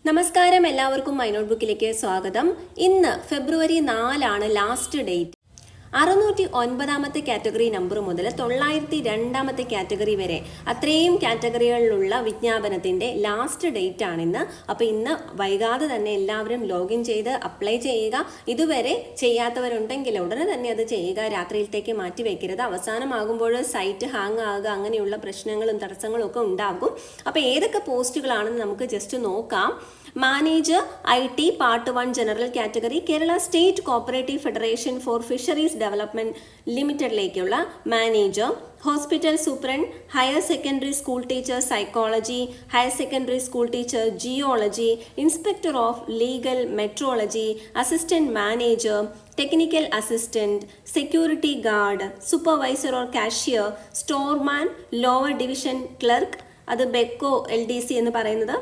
നമസ്കാരം, എല്ലാവർക്കും mynotebookലേക്ക് സ്വാഗതം. ഇന്ന് ഫെബ്രുവരി 4 ലാസ്റ്റ് ഡേറ്റ്. 609 കാറ്റഗറി നമ്പർ മുതൽ 902 കാറ്റഗറി വരെ അത്രയും കാറ്റഗറികളിലുള്ള വിജ്ഞാപനത്തിന്റെ ലാസ്റ്റ് ഡേറ്റ് ആണിന്ന്. അപ്പോൾ ഇന്ന് വൈകാതെ തന്നെ എല്ലാവരും ലോഗിൻ ചെയ്ത് അപ്ലൈ ചെയ്യുക. ഇതുവരെ ചെയ്യാത്തവരുണ്ടെങ്കിൽ ഉടനെ തന്നെ അത് ചെയ്യുക. രാത്രിയിലത്തേക്ക് മാറ്റി വെക്കരുത്. അവസാനമാകുമ്പോൾ സൈറ്റ് ഹാങ് ആകുക, അങ്ങനെയുള്ള പ്രശ്നങ്ങളും തടസ്സങ്ങളും ഒക്കെ ഉണ്ടാകും. അപ്പോൾ ഏതൊക്കെ പോസ്റ്റുകളാണെന്ന് നമുക്ക് ജസ്റ്റ് നോക്കാം. Manager IT part 1 general category Kerala state cooperative federation for fisheries development ലിമിറ്റഡിലേക്കുള്ള manager, hospital superintendent, higher secondary school teacher psychology, higher secondary school teacher geology, inspector of legal metrology, assistant manager, technical assistant, security guard, supervisor or cashier, storeman, lower division clerk, അത് ബെക്കോ LDC എന്ന് പറയുന്നത്,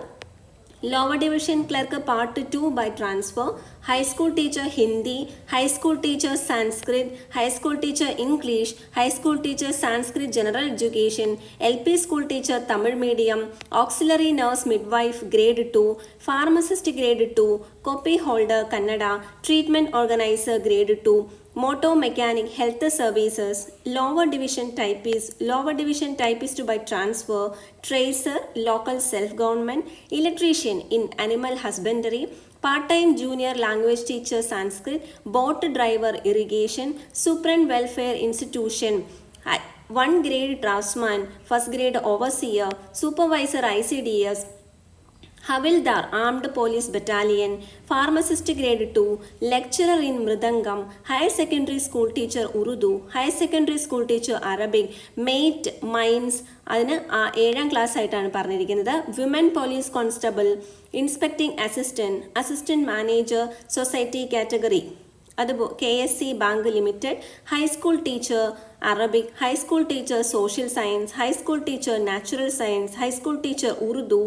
lower division clerk part 2 by transfer, high school teacher Hindi, high school teacher Sanskrit, high school teacher English, high school teacher Sanskrit general education, LP school teacher Tamil medium, auxiliary nurse midwife grade 2, pharmacist grade 2, copy holder Kannada, treatment organiser grade 2, motor mechanic health services, lower division typist by transfer, tracer local self government, electrician in animal husbandry, part time junior language teacher Sanskrit, boat driver irrigation, superintendent welfare institution, 1 grade draftsman, first grade overseer, supervisor ICDS, havildar armed police battalion, pharmacist grade 2, lecturer in mridangam, higher secondary school teacher Urdu, higher secondary school teacher Arabic, mate mines, അതിന് 7ാം class ആയിട്ടാണ് പറഞ്ഞിരിക്കുന്നത്, women police constable, inspecting assistant manager society category, അത് KSC bank limited, high school teacher Arabic, high school teacher social science, high school teacher natural science, high school teacher Urdu,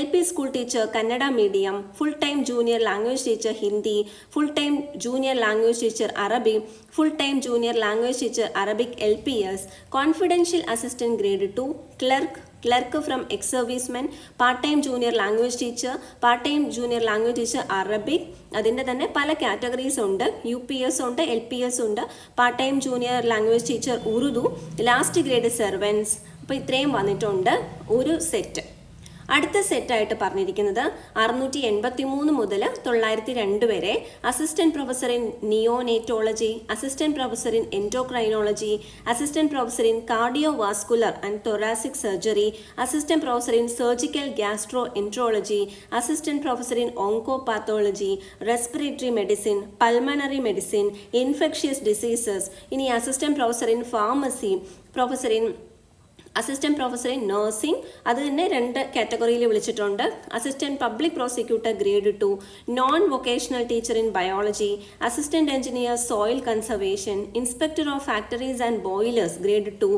LP school teacher Kannada medium, full time junior language teacher Hindi, full time junior language teacher അറബി, full time junior language teacher Arabic LPS, confidential assistant grade 2, clerk from ex servicemen, part time junior language teacher, part time junior language teacher Arabic, അതിൻ്റെ തന്നെ പല categories ഉണ്ട്, UPS ഉണ്ട്, LPS ഉണ്ട്, part time junior language teacher Urdu, last grade servants. അപ്പോൾ ഇത്രയും വന്നിട്ടുണ്ട് ഒരു സെറ്റ്. അടുത്ത സെറ്റായിട്ട് പറഞ്ഞിരിക്കുന്നത് 683 മുതൽ 902 വരെ assistant professor in neonatology, assistant professor in endocrinology, assistant professor in cardiovascular and thoracic surgery, assistant professor in surgical gastroenterology, assistant professor in oncopathology, respiratory medicine, pulmonary medicine, infectious diseases. ഇനി assistant professor in pharmacy, assistant professor in nursing, അത് തന്നെ 2 കാറ്റഗറിയിൽ വിളിച്ചിട്ടുണ്ട്, assistant public prosecutor grade 2, non vocational teacher in biology, assistant engineer soil conservation, inspector of factories and boilers grade 2,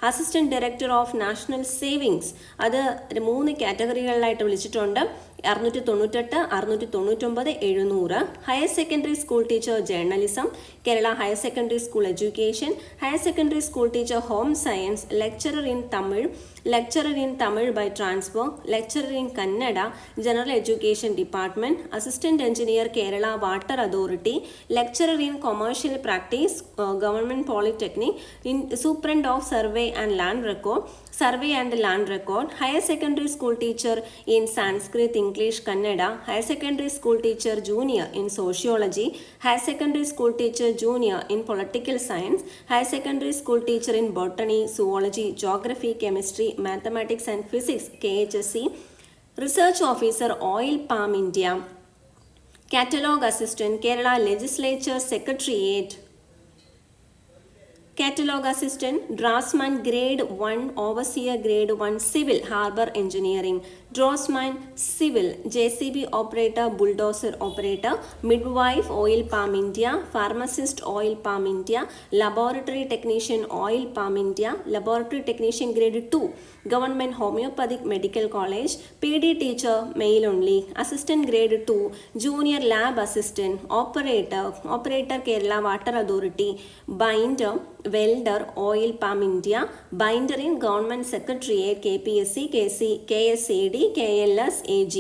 assistant director of national savings, അത് 3 കാറ്റഗറികളിലായിട്ട് വിളിച്ചിട്ടുണ്ട്, 698, 699, 700. Higher secondary school teacher journalism, Kerala higher secondary school education, higher secondary school teacher home science, lecturer in Tamil by transfer, lecturer in Kannada, general education department, assistant engineer Kerala water authority, lecturer in commercial practice government polytechnic, superintendent of survey and land record, higher secondary school teacher in Sanskrit English Kannada, higher secondary school teacher junior in sociology, higher secondary school teacher junior in political science, higher secondary school teacher in botany, zoology, geography, chemistry, mathematics and physics KHSC, research officer oil palm India, catalogue assistant Kerala legislature secretariat, Catalog Assistant, Draftsman Grade 1, Overseer Grade 1, Civil, Harbour Engineering, Draftsman Civil, JCB Operator, Bulldozer Operator, Midwife, Oil Palm India, Pharmacist, Oil Palm India, Laboratory Technician, Oil Palm India, Laboratory Technician Grade 2, Government Homeopathic Medical College, PD Teacher, Male Only, Assistant Grade 2, Junior Lab Assistant, Operator Kerala Water Authority, Binder, Welder, Oil Palm India, Binder in Government Secretariat, KPSC, KSAD, KLS, AG.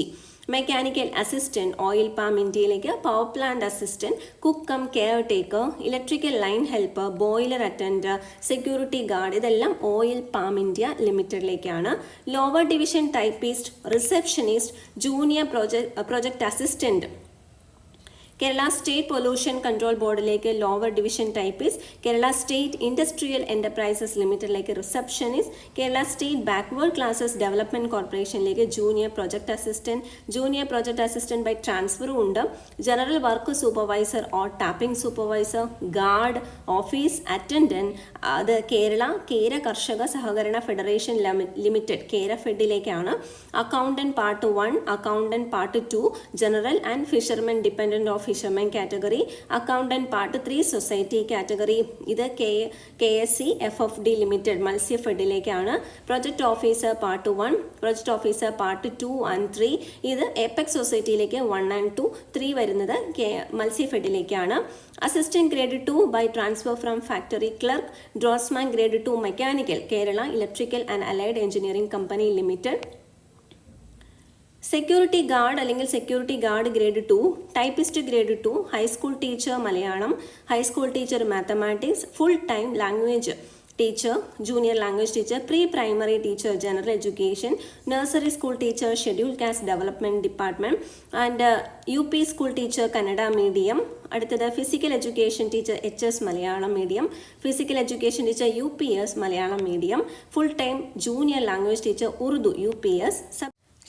Mechanical assistant oil palm ഇന്ത്യയിലേക്ക്, power plant assistant, cook cum care taker, electrical line helper, boiler attender, security guard, ഇതെല്ലാം oil palm India ലിമിറ്റഡിലേക്കാണ്. Lower division typist, receptionist, junior project assistant Kerala state pollution control ബോർഡിലേക്ക് lower division typist, Kerala state industrial enterprises ലിമിറ്റഡിലേക്ക് receptionist, Kerala state backward classes development കോർപ്പറേഷനിലേക്ക് junior project assistant, junior project assistant by ട്രാൻസ്ഫറും ഉണ്ട്. General work supervisor or tapping supervisor, guard, office attendant, അത് കേര കർഷക സഹകരണ federation limited ഫെഡിലേക്കാണ്. Accountant part 1, accountant part 2, general and fishermen dependent of fishermen category, accountant part 3 society category, ഇത് KSC FFD limited മത്സ്യ ഫെഡിലേക്കാണ്. Project officer part 1, project officer part 2 and 3, ഇത് apex സൊസൈറ്റിയിലേക്ക് 1 and 2, 3 വരുന്നത് മത്സ്യ ഫെഡിലേക്കാണ്. Assistant grade 2 by transfer from factory clerk, draughtsman grade 2 mechanical Kerala electrical and allied engineering company limited. Security guard അല്ലെങ്കിൽ security guard grade 2, typist grade 2, high school teacher Malayalam, high school teacher mathematics, full time language teacher, junior language teacher, pre primary teacher general education, nursery school teacher schedule caste development department and UP school teacher Kannada medium. അടുത്തത് physical education teacher HS Malayalam medium, physical education teacher UPS Malayalam medium, full time junior language teacher Urdu UPS.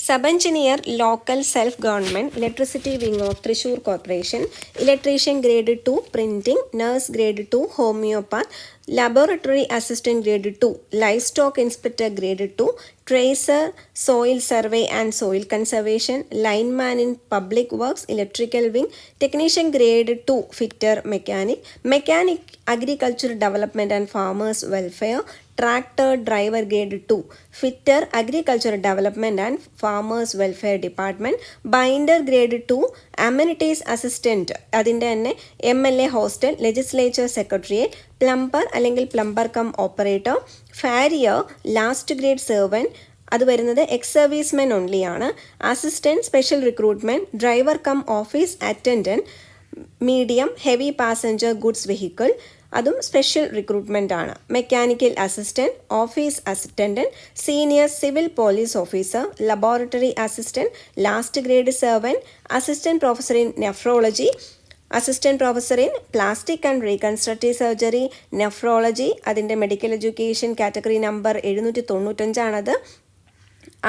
Sub engineer local self government electricity wing of Thrissur corporation, electrician grade 2 printing, nurse grade 2 homeopath, laboratory assistant grade 2, life stock inspector grade 2, tracer soil survey and soil conservation, lineman in public works electrical wing, technician grade 2 fitter mechanic agriculture development and farmers welfare, tractor driver grade 2, fitter agriculture development and farmers welfare department, binder grade 2, amenities assistant, അതിൻ്റെ തന്നെ MLA hostel, legislature secretariat, plumber അല്ലെങ്കിൽ plumber cum operator, farrier last grade servant, അത് വരുന്നത് ex servicemen only ആണ്. Assistant special recruitment, driver cum office attendant, medium heavy passenger goods vehicle, അതും special recruitment ആണ്. Mechanical assistant, office assistant, senior civil police officer, laboratory assistant, last grade servant, assistant professor in nephrology, assistant professor in plastic and reconstructive surgery, nephrology, അതിൻ്റെ medical education category number 795ആണത്.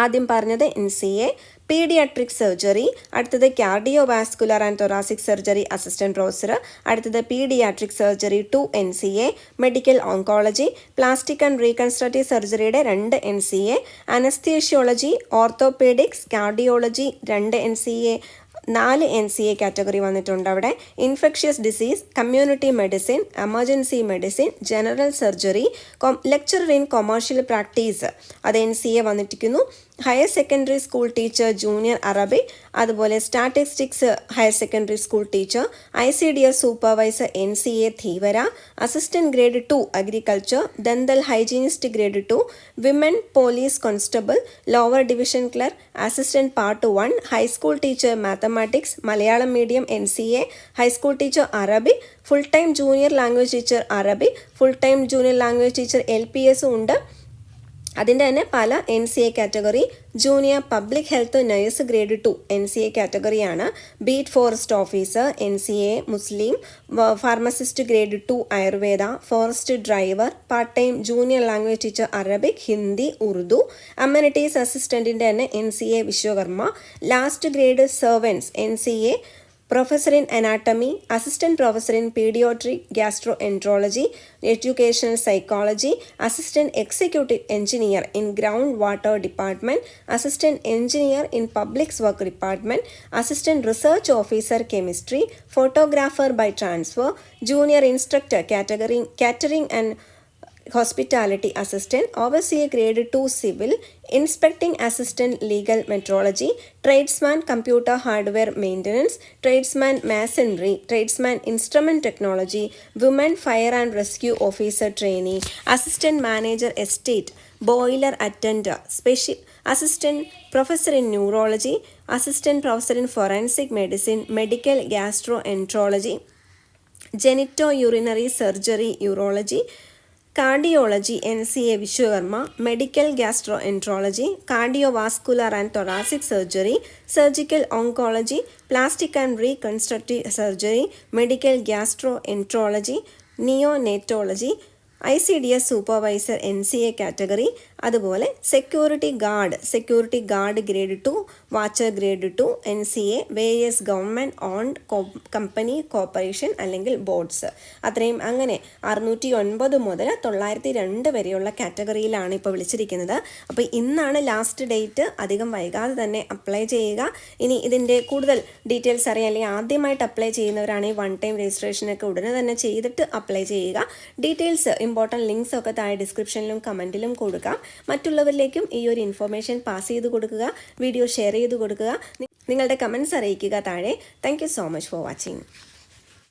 ആദ്യം പറഞ്ഞത് NCA, paediatric surgery, അടുത്തത് cardiovascular and thoracic surgery assistant professor, അടുത്തത് paediatric surgery 2 NCA, medical oncology, plastic and reconstructive സർജറിയുടെ 2 NCA, anaesthesiology, orthopaedics, cardiology 2 NCA, 4 NCA category വന്നിട്ടുണ്ട് അവിടെ. Infectious disease, community medicine, emergency medicine, general surgery, lecturer in commercial practice, അത് NCA വന്നിരിക്കുന്നു. Higher secondary school teacher junior Arabic, അതുപോലെ statistics higher secondary school teacher, ICDS supervisor NCA Dheevara, assistant grade 2 agriculture, dental hygienist grade 2, women police constable, lower division clerk, assistant part 1, high school teacher mathematics Malayalam medium NCA, high school teacher Arabic, full time junior language teacher Arabic, full time junior language teacher LPS ഉണ്ട്. അതിൻ്റെ തന്നെ പല NCA category. Junior public health nurse grade 2 NCA കാറ്റഗറിയാണ്. Beat forest officer NCA Muslim, pharmacist grade 2 Ayurveda, forest driver, part time junior language teacher Arabic, Hindi, Urdu, amenities അസിസ്റ്റൻറ്റിൻ്റെ തന്നെ NCA Vishwakarma, last grade servants NCA, professor in anatomy, assistant professor in paediatric gastroenterology, educational psychology, assistant executive engineer in ground water department, assistant engineer in public work department, assistant research officer chemistry, photographer by transfer, junior instructor catering and hospitality assistant, overseer grade 2 civil, inspecting assistant legal metrology, tradesman computer hardware maintenance, tradesman masonry, tradesman instrument technology, women fire and rescue officer trainee, assistant manager estate, boiler attender, special assistant professor in neurology, assistant professor in forensic medicine, medical gastroenterology, genito urinary surgery urology, cardiology NCA Vishwakarma, medical gastroenterology, cardiovascular and thoracic surgery, surgical oncology, plastic and reconstructive surgery, medical gastroenterology, neonatology, ICDS supervisor NCA category, അതുപോലെ security guard grade 2, watcher grade 2 NCA, various government owned company corporation അല്ലെങ്കിൽ boards. അത്രയും അങ്ങനെ 609 മുതൽ 902 വരെയുള്ള കാറ്റഗറിയിലാണ് ഇപ്പോൾ വിളിച്ചിരിക്കുന്നത്. അപ്പോൾ ഇന്നാണ് ലാസ്റ്റ് ഡേറ്റ്. അധികം വൈകാതെ തന്നെ അപ്ലൈ ചെയ്യുക. ഇനി ഇതിൻ്റെ കൂടുതൽ ഡീറ്റെയിൽസ് അറിയാൻ അല്ലെങ്കിൽ ആദ്യമായിട്ട് അപ്ലൈ ചെയ്യുന്നവരാണെങ്കിൽ 1 ടൈം രജിസ്ട്രേഷനൊക്കെ ഉടനെ തന്നെ ചെയ്തിട്ട് അപ്ലൈ ചെയ്യുക. ഡീറ്റെയിൽസ് ഇമ്പോർട്ടൻറ്റ് ലിങ്ക്സ് ഒക്കെ താഴെ ഡിസ്ക്രിപ്ഷനിലും കമൻറ്റിലും കൊടുക്കാം. മറ്റുള്ളവരിലേക്കും ഈ ഒരു ഇൻഫർമേഷൻ പാസ് ചെയ്ത് കൊടുക്കുക, വീഡിയോ ഷെയർ ചെയ്ത് കൊടുക്കുക, നിങ്ങളുടെ കമൻറ്റ്സ് അറിയിക്കുക താഴെ. Thank you so much for watching.